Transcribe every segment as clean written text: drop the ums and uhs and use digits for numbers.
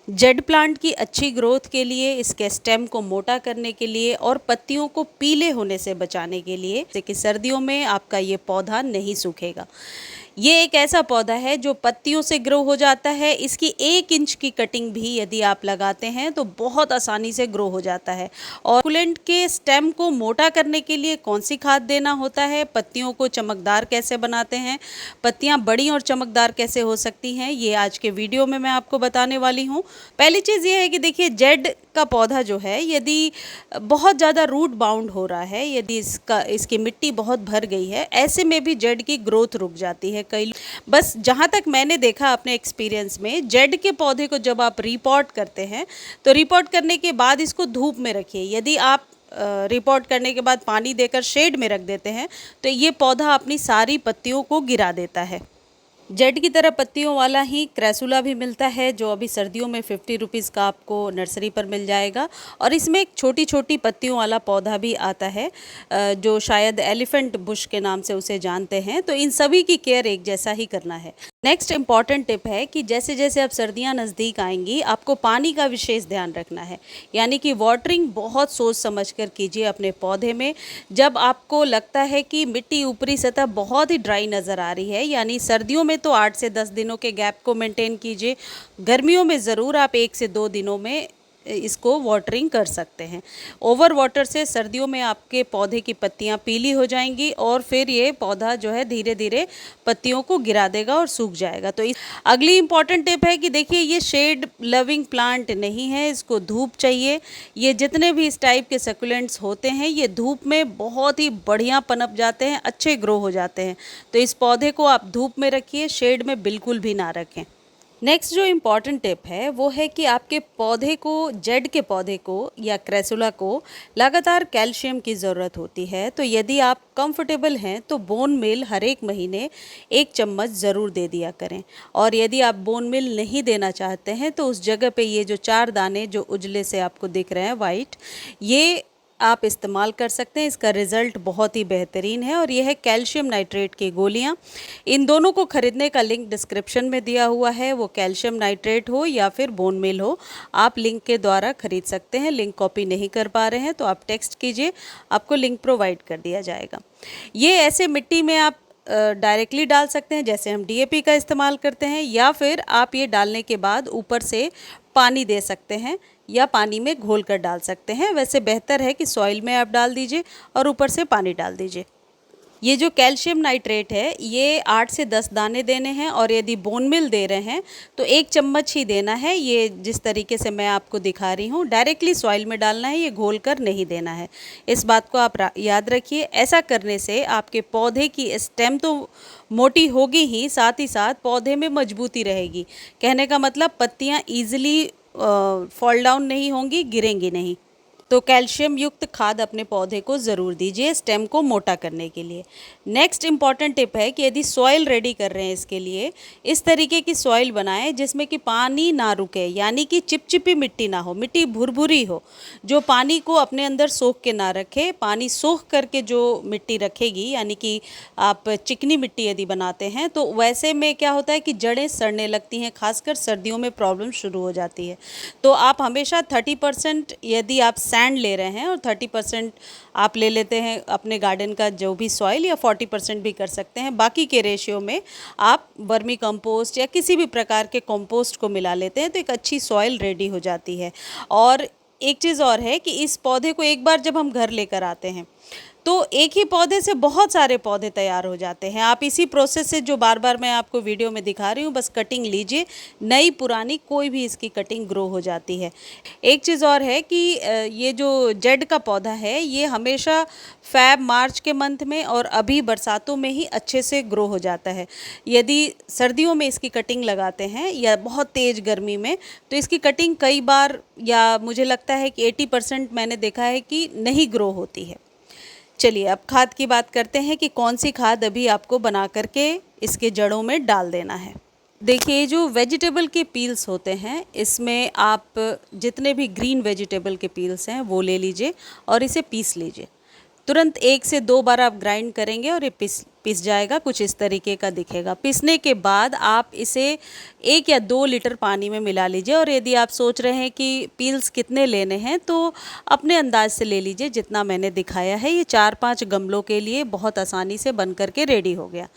Jade plant की अच्छी growth के लिए, इसके स्टेम को मोटा करने के लिए और पत्तियों को पीले होने से बचाने के लिए, जैसे कि सर्दियों में आपका ये पौधा नहीं सूखेगा। ये एक ऐसा पौधा है जो पत्तियों से ग्रो हो जाता है। इसकी 1 इंच की कटिंग भी यदि आप लगाते हैं तो बहुत आसानी से ग्रो हो जाता है। और सुकुलेंट के स्टेम को मोटा करने के लिए कौन सी खाद देना होता है, पत्तियों को चमकदार कैसे बनाते हैं, पत्तियां बड़ी और चमकदार कैसे हो सकती हैं, ये आज के वीडियो में मैं आपको बताने वाली हूँ। पहली चीज़ ये है कि देखिए, जेड का पौधा जो है, यदि बहुत ज़्यादा रूट बाउंड हो रहा है, यदि इसकी मिट्टी बहुत भर गई है, ऐसे में भी जेड की ग्रोथ रुक जाती है। कई बस जहाँ तक मैंने देखा अपने एक्सपीरियंस में, जेड के पौधे को जब आप रिपोर्ट करते हैं तो रिपोर्ट करने के बाद इसको धूप में रखिए। यदि आप रिपोर्ट करने के बाद पानी देकर शेड में रख देते हैं तो ये पौधा अपनी सारी पत्तियों को गिरा देता है। जेड की तरह पत्तियों वाला ही क्रेसुला भी मिलता है, जो अभी सर्दियों में 50 रुपीज़ का आपको नर्सरी पर मिल जाएगा। और इसमें एक छोटी छोटी पत्तियों वाला पौधा भी आता है, जो शायद एलिफेंट बुश के नाम से उसे जानते हैं। तो इन सभी की केयर एक जैसा ही करना है। नेक्स्ट इम्पॉर्टेंट टिप है कि जैसे जैसे अब सर्दियां नज़दीक आएंगी, आपको पानी का विशेष ध्यान रखना है। यानी कि वाटरिंग बहुत सोच समझ कर कीजिए अपने पौधे में। जब आपको लगता है कि मिट्टी ऊपरी सतह बहुत ही ड्राई नज़र आ रही है, यानी सर्दियों में तो 8 से 10 दिनों के गैप को मेंटेन कीजिए। गर्मियों में ज़रूर आप 1 से 2 दिनों में इसको वाटरिंग कर सकते हैं। ओवर वाटर से सर्दियों में आपके पौधे की पत्तियां पीली हो जाएंगी और फिर ये पौधा जो है धीरे धीरे पत्तियों को गिरा देगा और सूख जाएगा। तो अगली इंपॉर्टेंट टिप है कि देखिए, ये शेड लविंग प्लांट नहीं है, इसको धूप चाहिए। ये जितने भी इस टाइप के सकुलेंट्स होते हैं, ये धूप में बहुत ही बढ़िया पनप जाते हैं, अच्छे ग्रो हो जाते हैं। तो इस पौधे को आप धूप में रखिए, शेड में बिल्कुल भी ना रखें। नेक्स्ट जो इम्पॉर्टेंट टिप है वो है कि आपके पौधे को, जेड के पौधे को या क्रेसुला को लगातार कैल्शियम की ज़रूरत होती है। तो यदि आप कंफर्टेबल हैं तो बोन मिल हर एक महीने 1 चम्मच ज़रूर दे दिया करें। और यदि आप बोन मिल नहीं देना चाहते हैं तो उस जगह पे ये जो 4 दाने जो उजले से आपको दिख रहे हैं वाइट, ये आप इस्तेमाल कर सकते हैं। इसका रिज़ल्ट बहुत ही बेहतरीन है। और यह है कैल्शियम नाइट्रेट की गोलियां। इन दोनों को खरीदने का लिंक डिस्क्रिप्शन में दिया हुआ है। वो कैल्शियम नाइट्रेट हो या फिर बोन मिल हो, आप लिंक के द्वारा खरीद सकते हैं। लिंक कॉपी नहीं कर पा रहे हैं तो आप टेक्स्ट कीजिए, आपको लिंक प्रोवाइड कर दिया जाएगा। ये ऐसे मिट्टी में आप डायरेक्टली डाल सकते हैं जैसे हम डीएपी का इस्तेमाल करते हैं, या फिर आप ये डालने के बाद ऊपर से पानी दे सकते हैं या पानी में घोल कर डाल सकते हैं। वैसे बेहतर है कि सॉइल में आप डाल दीजिए और ऊपर से पानी डाल दीजिए। ये जो कैल्शियम नाइट्रेट है, ये 8 से 10 दाने देने हैं। और यदि बोन मिल दे रहे हैं तो 1 चम्मच ही देना है। ये जिस तरीके से मैं आपको दिखा रही हूँ, डायरेक्टली सॉइल में डालना है, ये घोल कर नहीं देना है। इस बात को आप याद रखिए। ऐसा करने से आपके पौधे की स्टेम तो मोटी होगी ही, साथ ही साथ पौधे में मजबूती रहेगी। कहने का मतलब पत्तियाँ ईजिली फॉल डाउन नहीं होंगी, गिरेंगी नहीं। तो कैल्शियम युक्त खाद अपने पौधे को ज़रूर दीजिए स्टेम को मोटा करने के लिए। नेक्स्ट इम्पॉर्टेंट टिप है कि यदि सॉइल रेडी कर रहे हैं, इसके लिए इस तरीके की सॉइल बनाएं जिसमें कि पानी ना रुके, यानी कि चिपचिपी मिट्टी ना हो, मिट्टी भुरभुरी हो, जो पानी को अपने अंदर सोख के ना रखे। पानी सोख करके जो मिट्टी रखेगी, यानी कि आप चिकनी मिट्टी यदि बनाते हैं तो वैसे में क्या होता है कि जड़ें सड़ने लगती हैं, खासकर सर्दियों में प्रॉब्लम शुरू हो जाती है। तो आप हमेशा 30% यदि आप सैंड ले रहे हैं और 30% आप ले लेते हैं अपने गार्डन का जो भी सॉइल, या 40% भी कर सकते हैं, बाकी के रेशियो में आप वर्मी कंपोस्ट या किसी भी प्रकार के कंपोस्ट को मिला लेते हैं तो एक अच्छी सॉइल रेडी हो जाती है। और एक चीज़ और है कि इस पौधे को एक बार जब हम घर लेकर आते हैं तो एक ही पौधे से बहुत सारे पौधे तैयार हो जाते हैं। आप इसी प्रोसेस से, जो बार बार मैं आपको वीडियो में दिखा रही हूँ, बस कटिंग लीजिए, नई पुरानी कोई भी इसकी कटिंग ग्रो हो जाती है। एक चीज़ और है कि ये जो जेड का पौधा है, ये हमेशा फैब मार्च के मंथ में और अभी बरसातों में ही अच्छे से ग्रो हो जाता है। यदि सर्दियों में इसकी कटिंग लगाते हैं या बहुत तेज़ गर्मी में, तो इसकी कटिंग कई बार, या मुझे लगता है कि 80% मैंने देखा है कि नहीं ग्रो होती है। चलिए अब खाद की बात करते हैं कि कौन सी खाद अभी आपको बना करके इसके जड़ों में डाल देना है। देखिए, जो वेजिटेबल के पील्स होते हैं, इसमें आप जितने भी ग्रीन वेजिटेबल के पील्स हैं वो ले लीजिए और इसे पीस लीजिए। तुरंत 1 से 2 बार आप ग्राइंड करेंगे और ये पिस जाएगा, कुछ इस तरीके का दिखेगा। पिसने के बाद आप इसे 1 या 2 लीटर पानी में मिला लीजिए और यदि आप सोच रहे हैं कि पील्स कितने लेने हैं तो अपने अंदाज से ले लीजिए जितना मैंने दिखाया है। ये 4-5 गमलों के लिए बहुत आसानी से बन कर के रेडी हो गया।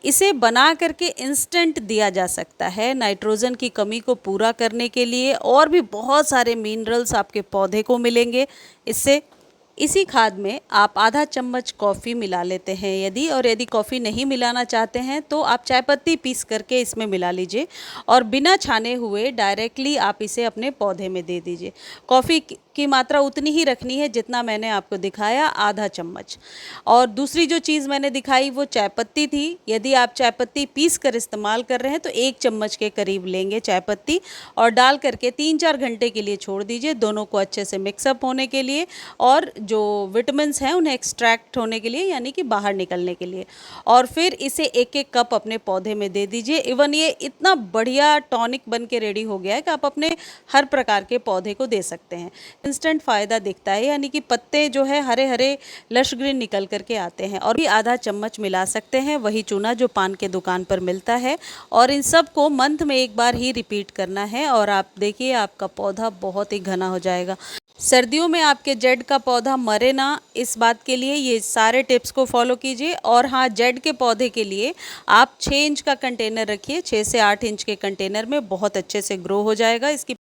इसे बना करके इंस्टेंट दिया जा सकता है नाइट्रोजन की कमी को पूरा करने के लिए, और भी बहुत सारे मिनरल्स आपके पौधे को मिलेंगे इससे। इसी खाद में आप आधा चम्मच कॉफ़ी मिला लेते हैं यदि, और यदि कॉफ़ी नहीं मिलाना चाहते हैं तो आप चाय पत्ती पीस करके इसमें मिला लीजिए और बिना छाने हुए डायरेक्टली आप इसे अपने पौधे में दे दीजिए। कॉफ़ी की मात्रा उतनी ही रखनी है जितना मैंने आपको दिखाया, आधा चम्मच। और दूसरी जो चीज़ मैंने दिखाई वो चाय पत्ती थी। यदि आप चाय पत्ती पीस कर इस्तेमाल कर रहे हैं तो 1 चम्मच के करीब लेंगे चाय पत्ती और डाल करके 3-4 घंटे के लिए छोड़ दीजिए, दोनों को अच्छे से मिक्सअप होने के लिए और जो विटामिन्स हैं उन्हें एक्सट्रैक्ट होने के लिए, यानी कि बाहर निकलने के लिए। और फिर इसे 1-1 कप अपने पौधे में दे दीजिए। इवन ये इतना बढ़िया टॉनिक बन के रेडी हो गया है कि आप अपने हर प्रकार के पौधे को दे सकते हैं। इंस्टेंट फ़ायदा दिखता है, यानी कि पत्ते जो है हरे हरे लश ग्रीन निकल करके आते हैं। और भी आधा चम्मच मिला सकते हैं वही चूना जो पान के दुकान पर मिलता है, और इन सब को मंथ में 1 बार ही रिपीट करना है और आप देखिए आपका पौधा बहुत ही घना हो जाएगा। सर्दियों में आपके जेड का पौधा मरे ना, इस बात के लिए ये सारे टिप्स को फॉलो कीजिए। और हाँ, जेड के पौधे के लिए आप 6 इंच का कंटेनर रखिए, 6 से 8 इंच के कंटेनर में बहुत अच्छे से ग्रो हो जाएगा। इसकी